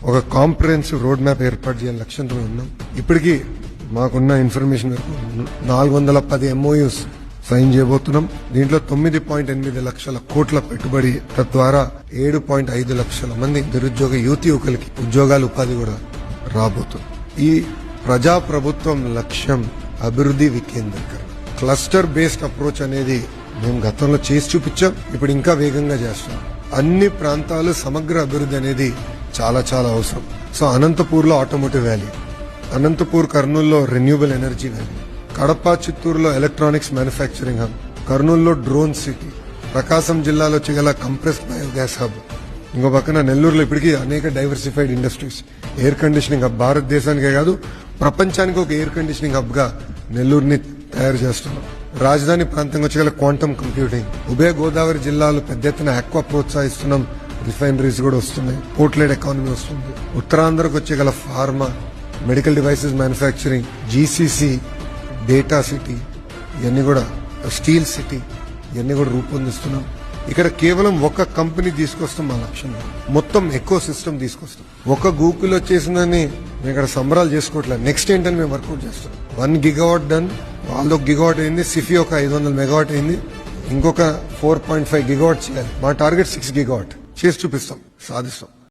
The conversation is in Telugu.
ఒక కాంప్రహెన్సివ్ రోడ్ మ్యాప్ ఏర్పాటు చేయాలని లక్ష్యంతో ఉన్నాం. ఇప్పటికీ మాకున్న ఇన్ఫర్మేషన్ వరకు 410 MOUs సైన్ చేయబోతున్నాం. దీంట్లో 9.8 లక్షల కోట్ల పెట్టుబడి, తద్వారా 7.5 లక్షల మంది నిరుద్యోగ యువకులకి ఉద్యోగాలు, ఉపాధి కూడా రాబోతుంది. ఈ ప్రజా ప్రభుత్వం లక్ష్యం అభివృద్ధి వికేంద్రీకరణ. క్లస్టర్ బేస్డ్ అప్రోచ్ అనేది మేము గతంలో చేసి చూపించాం, ఇప్పుడు ఇంకా వేగంగా చేస్తాం. అన్ని ప్రాంతాలు సమగ్ర అభివృద్ధి అనేది చాలా చాలా అవసరం. సో అనంతపూర్లో ఆటోమోటివ్ వ్యాలీ, అనంతపూర్ కర్నూలులో రెన్యూబుల్ ఎనర్జీ వ్యాలీ, కడప చిత్తూరులో ఎలక్ట్రానిక్స్ మ్యానుఫ్యాక్చరింగ్ హబ్, కర్నూలులో డ్రోన్ సిటీ, ప్రకాశం జిల్లాలో చేయగల కంప్రెస్డ్ బయోగ్యాస్ హబ్, ఇంకో పక్కన నెల్లూరులో ఇప్పటికీ అనేక diversified industries, air conditioning hub. భారతదేశానికే కాదు ప్రపంచానికి ఒక ఎయిర్ కండిషనింగ్ హబ్ గా నెల్లూరుని తయారు చేస్తున్నాం. రాజధాని ప్రాంతంగా వచ్చేగల క్వాంటమ్ కంప్యూటింగ్, ఉభయ గోదావరి జిల్లాలో పెద్ద ఎత్తున ఆక్వా ప్రోత్సహిస్తున్నాం. రిఫైనరీస్ కూడా వస్తున్నాయి, పోర్ట్లెడ్ ఎకానమీ వస్తుంది. ఉత్తరాంధ్రకు వచ్చేగల pharma, medical devices manufacturing, GCC, data city, ఇవన్నీ కూడా స్టీల్ సిటీ, ఇవన్నీ కూడా రూపొందిస్తున్నాం. ఇక్కడ కేవలం ఒక కంపెనీ తీసుకొస్తాం మా లక్ష్యం, మొత్తం ఎకో సిస్టమ్ తీసుకొస్తాం. ఒక గూగుల్ వచ్చేసిందని మేము ఇక్కడ సంబరాలు చేసుకోవట్లేదు. నెక్స్ట్ ఏంటని మేము వర్కౌట్ చేస్తాం. 1 GW డన్, వాళ్ళతో 1 GW అయింది. సిఫీ ఒక 500 మెగావాట్ అయింది. ఇంకొక 4.5 GW చేయాలి. మా టార్గెట్ 6 GW చేసి చూపిస్తాం, సాధిస్తాం.